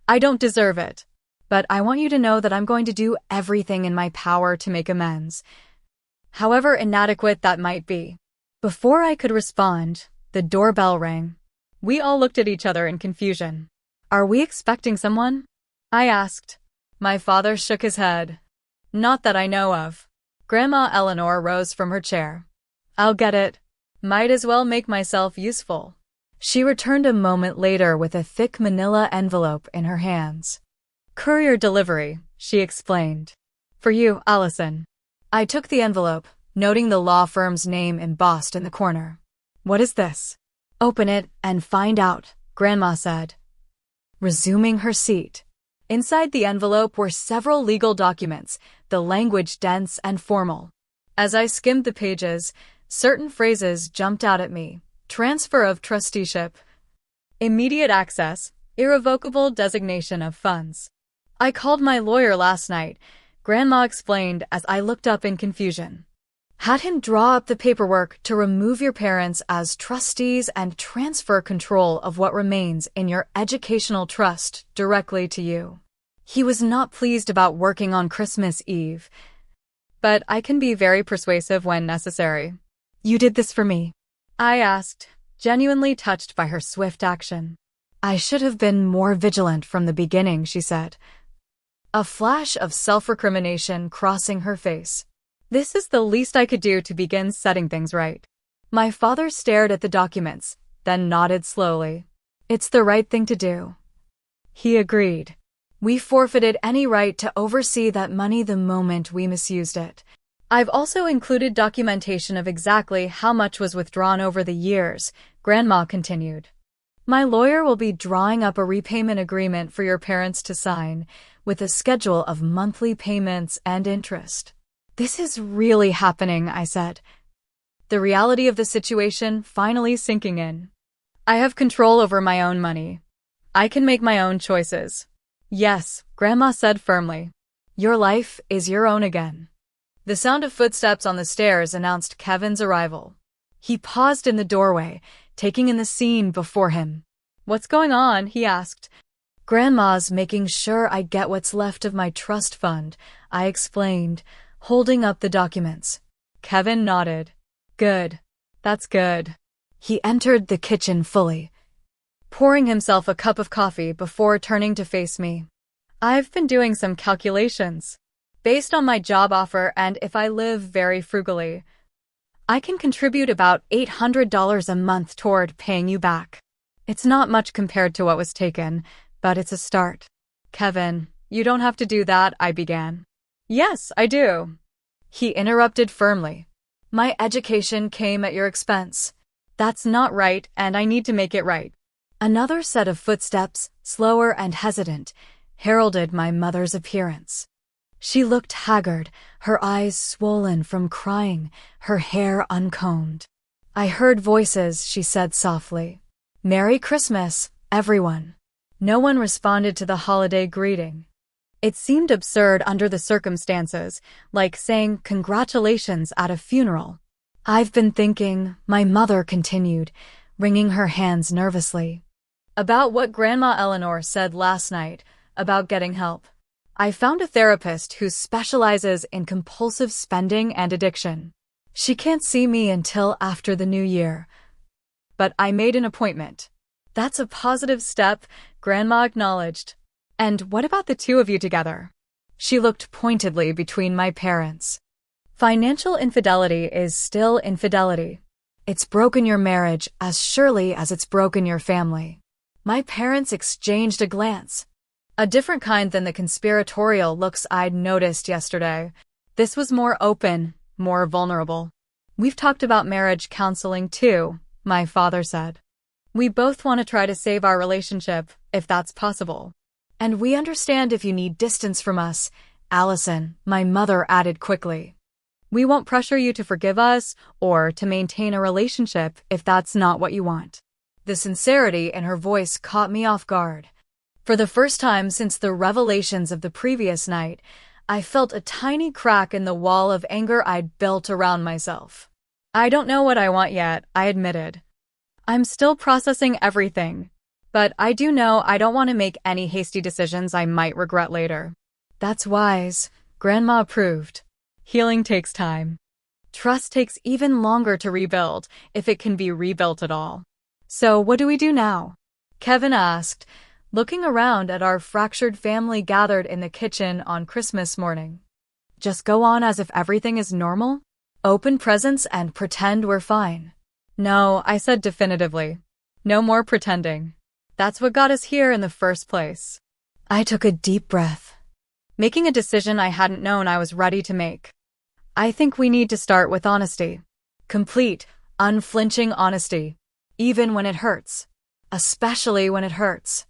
I don't deserve it. But I want you to know that I'm going to do everything in my power to make amends, however inadequate that might be." Before I could respond, the doorbell rang. We all looked at each other in confusion. "Are we expecting someone?" I asked. My father shook his head. "Not that I know of." Grandma Eleanor rose from her chair. "I'll get it. Might as well make myself useful." She returned a moment later with a thick manila envelope in her hands. "Courier delivery," she explained. "For you, Allison." I took the envelope, noting the law firm's name embossed in the corner. "What is this?" "Open it and find out," Grandma said, resuming her seat. Inside the envelope were several legal documents, the language dense and formal. As I skimmed the pages, certain phrases jumped out at me. Transfer of trusteeship, immediate access, irrevocable designation of funds. "I called my lawyer last night," Grandma explained as I looked up in confusion. "Had him draw up the paperwork to remove your parents as trustees and transfer control of what remains in your educational trust directly to you. He was not pleased about working on Christmas Eve, but I can be very persuasive when necessary. You did this for me." I asked, genuinely touched by her swift action. I should have been more vigilant from the beginning, she said, a flash of self-recrimination crossing her face. This is the least I could do to begin setting things right. My father stared at the documents, then nodded slowly. It's the right thing to do. He agreed. We forfeited any right to oversee that money the moment we misused it. I've also included documentation of exactly how much was withdrawn over the years, Grandma continued. My lawyer will be drawing up a repayment agreement for your parents to sign, with a schedule of monthly payments and interest. This is really happening, I said. The reality of the situation finally sinking in. I have control over my own money. I can make my own choices. Yes, Grandma said firmly. Your life is your own again. The sound of footsteps on the stairs announced Kevin's arrival. He paused in the doorway, taking in the scene before him. What's going on? He asked. Grandma's making sure I get what's left of my trust fund, I explained, holding up the documents. Kevin nodded. Good. That's good. He entered the kitchen fully, pouring himself a cup of coffee before turning to face me. I've been doing some calculations. Based on my job offer and if I live very frugally, I can contribute about $800 a month toward paying you back. It's not much compared to what was taken, but it's a start. Kevin, you don't have to do that, I began. Yes, I do. He interrupted firmly. My education came at your expense. That's not right, and I need to make it right. Another set of footsteps, slower and hesitant, heralded my mother's appearance. She looked haggard, her eyes swollen from crying, her hair uncombed. I heard voices, she said softly. Merry Christmas, everyone. No one responded to the holiday greeting. It seemed absurd under the circumstances, like saying congratulations at a funeral. I've been thinking, my mother continued, wringing her hands nervously, about what Grandma Eleanor said last night, about getting help. I found a therapist who specializes in compulsive spending and addiction. She can't see me until after the new year, but I made an appointment. That's a positive step, Grandma acknowledged. And what about the two of you together? She looked pointedly between my parents. Financial infidelity is still infidelity. It's broken your marriage as surely as it's broken your family. My parents exchanged a glance. A different kind than the conspiratorial looks I'd noticed yesterday. This was more open, more vulnerable. We've talked about marriage counseling too, my father said. We both want to try to save our relationship, if that's possible. And we understand if you need distance from us, Allison, my mother added quickly. We won't pressure you to forgive us or to maintain a relationship if that's not what you want. The sincerity in her voice caught me off guard. For the first time since the revelations of the previous night, I felt a tiny crack in the wall of anger I'd built around myself. I don't know what I want yet, I admitted. I'm still processing everything, but I do know I don't want to make any hasty decisions I might regret later. That's wise, Grandma approved. Healing takes time. Trust takes even longer to rebuild, if it can be rebuilt at all. So what do we do now? Kevin asked, looking around at our fractured family gathered in the kitchen on Christmas morning. Just go on as if everything is normal? Open presents and pretend we're fine. No, I said definitively. No more pretending. That's what got us here in the first place. I took a deep breath, making a decision I hadn't known I was ready to make. I think we need to start with honesty. Complete, unflinching honesty. Even when it hurts. Especially when it hurts.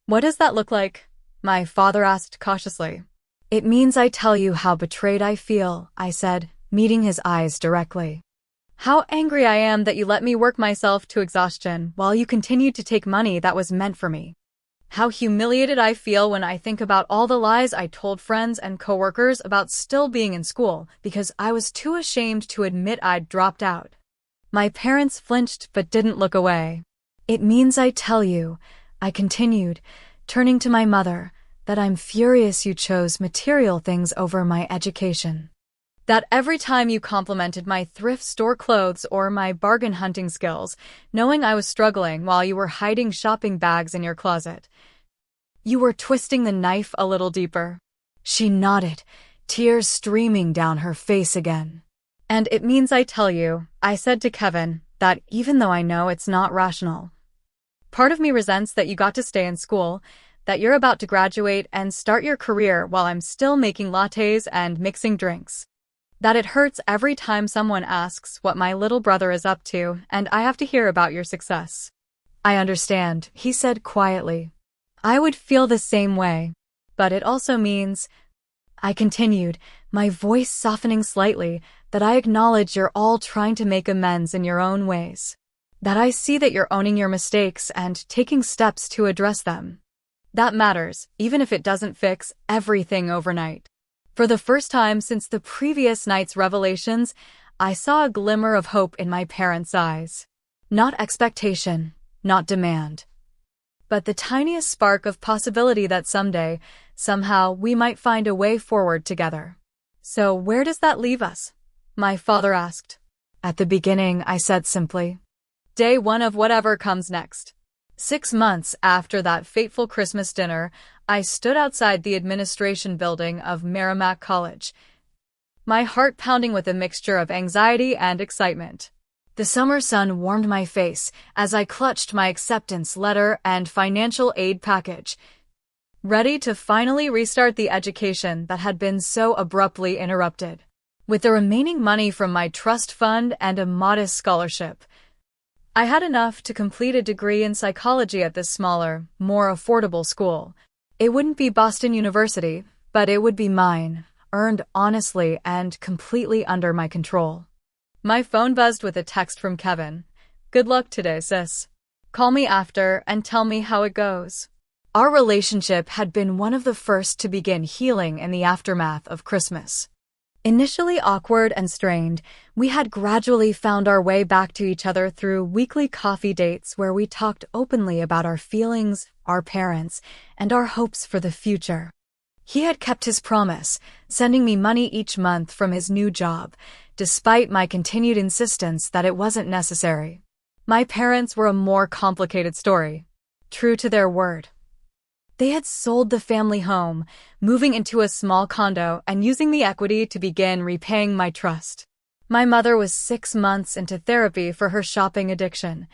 What does that look like? My father asked cautiously. It means I tell you how betrayed I feel, I said, meeting his eyes directly. How angry I am that you let me work myself to exhaustion while you continued to take money that was meant for me. How humiliated I feel when I think about all the lies I told friends and coworkers about still being in school because I was too ashamed to admit I'd dropped out. My parents flinched but didn't look away. It means I tell you, I continued, turning to my mother, that I'm furious you chose material things over my education. That every time you complimented my thrift store clothes or my bargain hunting skills, knowing I was struggling while you were hiding shopping bags in your closet. You were twisting the knife a little deeper. She nodded, tears streaming down her face again. And it means I tell you, I said to Kevin, that even though I know it's not rational. Part of me resents that you got to stay in school, that you're about to graduate and start your career while I'm still making lattes and mixing drinks. That it hurts every time someone asks what my little brother is up to and I have to hear about your success. I understand, he said quietly. I would feel the same way. But it also means, I continued, my voice softening slightly, that I acknowledge you're all trying to make amends in your own ways. That I see that you're owning your mistakes and taking steps to address them. That matters, even if it doesn't fix everything overnight. For the first time since the previous night's revelations, I saw a glimmer of hope in my parents' eyes. Not expectation, not demand, but the tiniest spark of possibility that someday, somehow, we might find a way forward together. So where does that leave us? My father asked. At the beginning, I said simply. Day one of whatever comes next. 6 months after that fateful Christmas dinner, I stood outside the administration building of Merrimack College, my heart pounding with a mixture of anxiety and excitement. The summer sun warmed my face as I clutched my acceptance letter and financial aid package, ready to finally restart the education that had been so abruptly interrupted. With the remaining money from my trust fund and a modest scholarship, I had enough to complete a degree in psychology at this smaller, more affordable school. It wouldn't be Boston University, but it would be mine, earned honestly and completely under my control. My phone buzzed with a text from Kevin. Good luck today, sis. Call me after and tell me how it goes. Our relationship had been one of the first to begin healing in the aftermath of Christmas. Initially awkward and strained, we had gradually found our way back to each other through weekly coffee dates where we talked openly about our feelings, our parents, and our hopes for the future. He had kept his promise, sending me money each month from his new job, despite my continued insistence that it wasn't necessary. My parents were a more complicated story. True to their word. They had sold the family home, moving into a small condo and using the equity to begin repaying my trust. My mother was 6 months into therapy for her shopping addiction,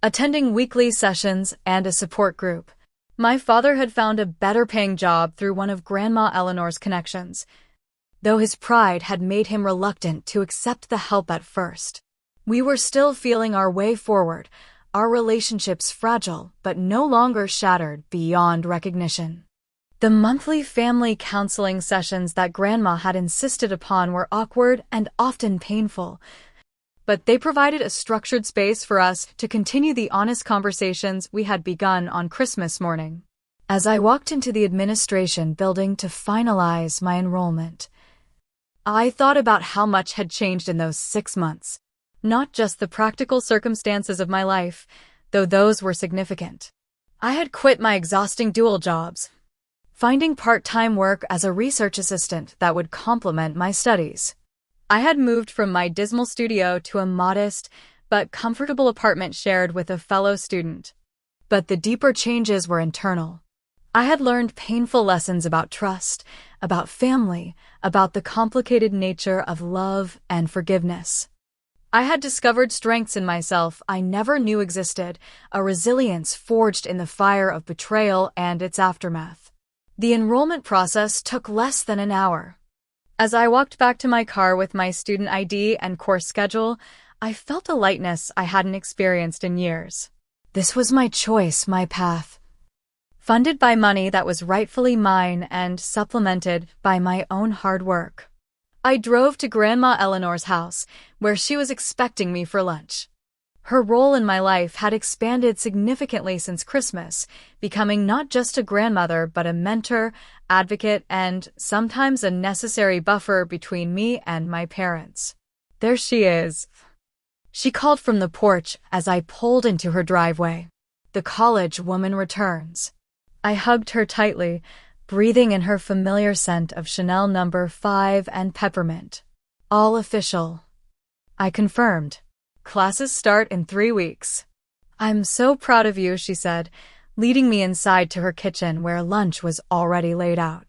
attending weekly sessions and a support group. My father had found a better-paying job through one of Grandma Eleanor's connections, though his pride had made him reluctant to accept the help at first. We were still feeling our way forward, our relationships fragile but no longer shattered beyond recognition. The monthly family counseling sessions that Grandma had insisted upon were awkward and often painful, but they provided a structured space for us to continue the honest conversations we had begun on Christmas morning. As I walked into the administration building to finalize my enrollment, I thought about how much had changed in those 6 months. Not just the practical circumstances of my life, though those were significant. I had quit my exhausting dual jobs, finding part-time work as a research assistant that would complement my studies. I had moved from my dismal studio to a modest but comfortable apartment shared with a fellow student. But the deeper changes were internal. I had learned painful lessons about trust, about family, about the complicated nature of love and forgiveness. I had discovered strengths in myself I never knew existed, a resilience forged in the fire of betrayal and its aftermath. The enrollment process took less than an hour. As I walked back to my car with my student ID and course schedule, I felt a lightness I hadn't experienced in years. This was my choice, my path. Funded by money that was rightfully mine and supplemented by my own hard work. I drove to Grandma Eleanor's house, where she was expecting me for lunch. Her role in my life had expanded significantly since Christmas, becoming not just a grandmother but a mentor, advocate, and sometimes a necessary buffer between me and my parents. There she is, she called from the porch as I pulled into her driveway. The college woman returns. I hugged her tightly, breathing in her familiar scent of Chanel No. 5 and peppermint. All official. I confirmed. Classes start in 3 weeks. I'm so proud of you, she said, leading me inside to her kitchen where lunch was already laid out.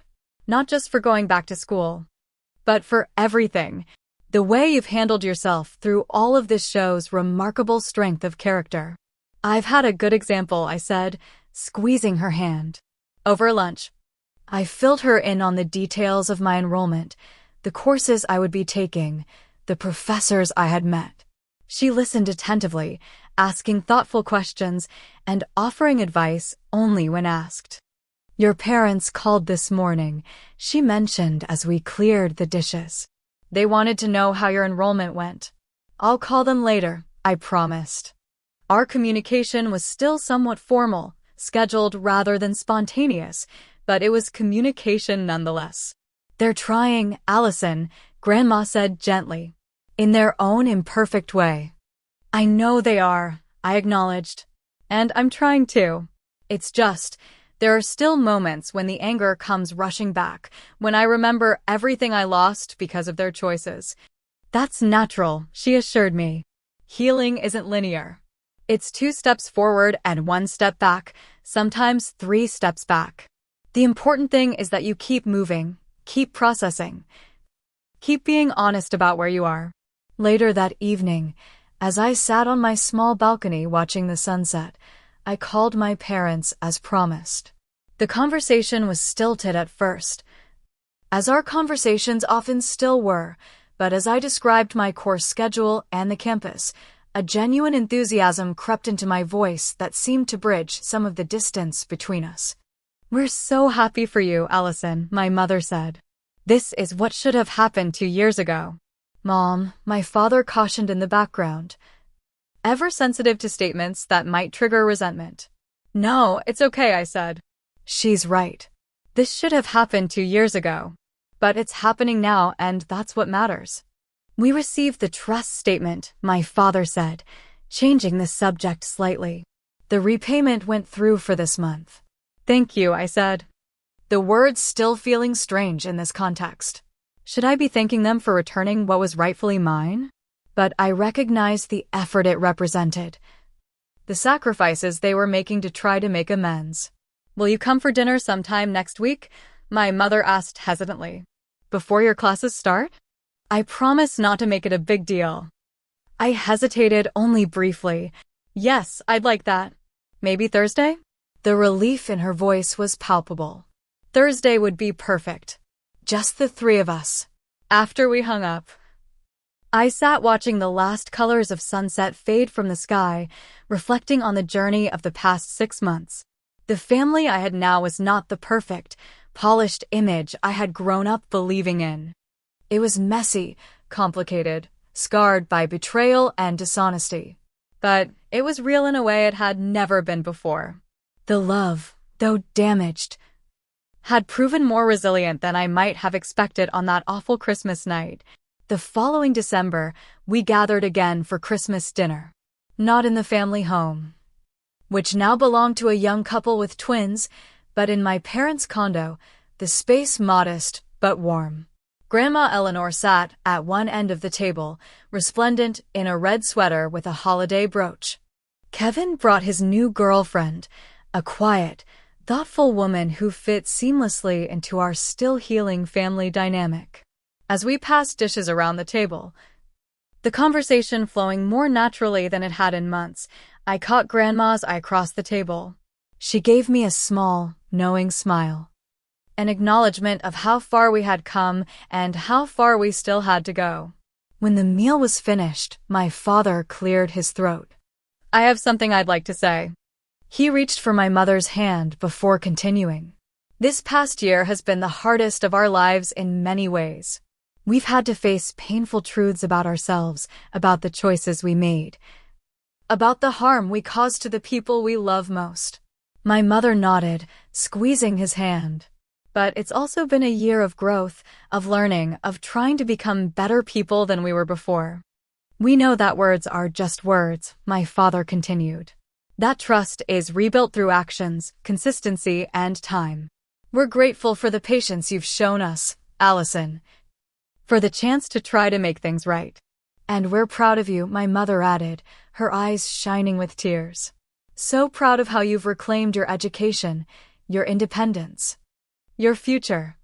Not just for going back to school, but for everything. The way you've handled yourself through all of this shows remarkable strength of character. I've had a good example, I said, squeezing her hand. Over lunch, I filled her in on the details of my enrollment, the courses I would be taking, the professors I had met. She listened attentively, asking thoughtful questions and offering advice only when asked. Your parents called this morning, she mentioned as we cleared the dishes. They wanted to know how your enrollment went. I'll call them later, I promised. Our communication was still somewhat formal, scheduled rather than spontaneous, but it was communication nonetheless. They're trying, Allison, Grandma said gently, in their own imperfect way. I know they are, I acknowledged. And I'm trying too. It's just, there are still moments when the anger comes rushing back, when I remember everything I lost because of their choices. That's natural, she assured me. Healing isn't linear. It's 2 steps forward and 1 step back, sometimes 3 steps back. The important thing is that you keep moving, keep processing, keep being honest about where you are. Later that evening, as I sat on my small balcony watching the sunset, I called my parents as promised. The conversation was stilted at first, as our conversations often still were, but as I described my course schedule and the campus, a genuine enthusiasm crept into my voice that seemed to bridge some of the distance between us. We're so happy for you, Allison, my mother said. This is what should have happened 2 years ago. Mom, my father cautioned in the background, ever sensitive to statements that might trigger resentment. No, it's okay, I said. She's right. This should have happened 2 years ago. But it's happening now, and that's what matters. We received the trust statement, my father said, changing the subject slightly. The repayment went through for this month. Thank you, I said. The words still feeling strange in this context. Should I be thanking them for returning what was rightfully mine? But I recognized the effort it represented, the sacrifices they were making to try to make amends. Will you come for dinner sometime next week? My mother asked hesitantly. Before your classes start? I promise not to make it a big deal. I hesitated only briefly. Yes, I'd like that. Maybe Thursday? The relief in her voice was palpable. Thursday would be perfect. Just the 3 of us. After we hung up, I sat watching the last colors of sunset fade from the sky, reflecting on the journey of the past 6 months. The family I had now was not the perfect, polished image I had grown up believing in. It was messy, complicated, scarred by betrayal and dishonesty. But it was real in a way it had never been before. The love, though damaged, had proven more resilient than I might have expected on that awful Christmas night. The following December, we gathered again for Christmas dinner. Not in the family home, which now belonged to a young couple with twins, but in my parents' condo, the space modest but warm. Grandma Eleanor sat at one end of the table, resplendent in a red sweater with a holiday brooch. Kevin brought his new girlfriend, a quiet, thoughtful woman who fit seamlessly into our still-healing family dynamic. As we passed dishes around the table, the conversation flowing more naturally than it had in months, I caught Grandma's eye across the table. She gave me a small, knowing smile, an acknowledgement of how far we had come and how far we still had to go. When the meal was finished, my father cleared his throat. I have something I'd like to say. He reached for my mother's hand before continuing. This past year has been the hardest of our lives in many ways. We've had to face painful truths about ourselves, about the choices we made, about the harm we caused to the people we love most. My mother nodded, squeezing his hand. But it's also been a year of growth, of learning, of trying to become better people than we were before. We know that words are just words, my father continued. That trust is rebuilt through actions, consistency, and time. We're grateful for the patience you've shown us, Allison, for the chance to try to make things right. And we're proud of you, my mother added, her eyes shining with tears. So proud of how you've reclaimed your education, your independence, your future.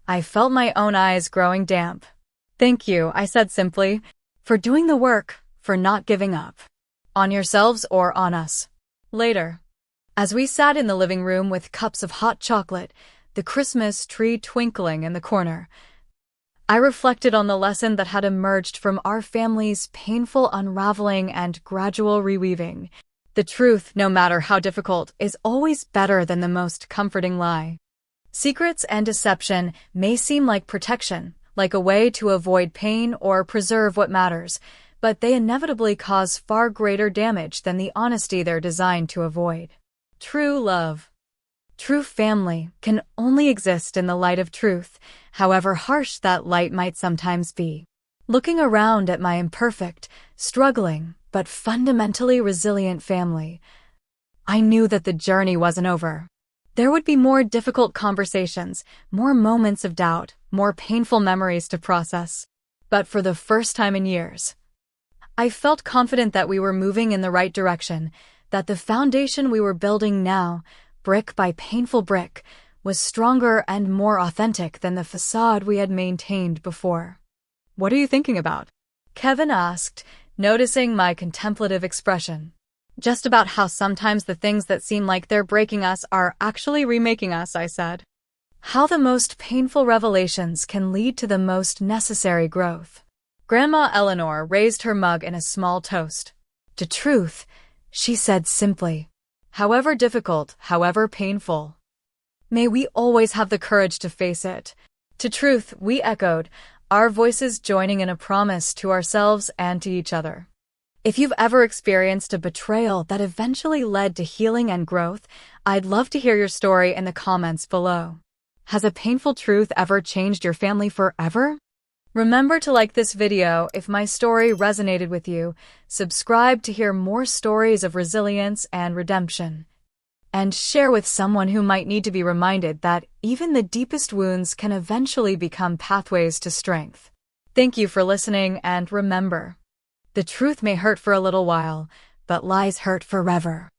I felt my own eyes growing damp. Thank you, I said simply, for doing the work, for not giving up. On yourselves or on us. Later, as we sat in the living room with cups of hot chocolate, the Christmas tree twinkling in the corner, I reflected on the lesson that had emerged from our family's painful unraveling and gradual reweaving. The truth, no matter how difficult, is always better than the most comforting lie. Secrets and deception may seem like protection, like a way to avoid pain or preserve what matters, but they inevitably cause far greater damage than the honesty they're designed to avoid. True love, true family, can only exist in the light of truth, however harsh that light might sometimes be. Looking around at my imperfect, struggling, but fundamentally resilient family, I knew that the journey wasn't over. There would be more difficult conversations, more moments of doubt, more painful memories to process. But for the first time in years, I felt confident that we were moving in the right direction, that the foundation we were building now, brick by painful brick, was stronger and more authentic than the facade we had maintained before. What are you thinking about? Kevin asked, noticing my contemplative expression. Just about how sometimes the things that seem like they're breaking us are actually remaking us, I said. How the most painful revelations can lead to the most necessary growth. Grandma Eleanor raised her mug in a small toast. To truth, she said simply. However difficult, however painful, may we always have the courage to face it. To truth, we echoed, our voices joining in a promise to ourselves and to each other. If you've ever experienced a betrayal that eventually led to healing and growth, I'd love to hear your story in the comments below. Has a painful truth ever changed your family forever? Remember to like this video if my story resonated with you, subscribe to hear more stories of resilience and redemption, and share with someone who might need to be reminded that even the deepest wounds can eventually become pathways to strength. Thank you for listening, and remember, the truth may hurt for a little while, but lies hurt forever.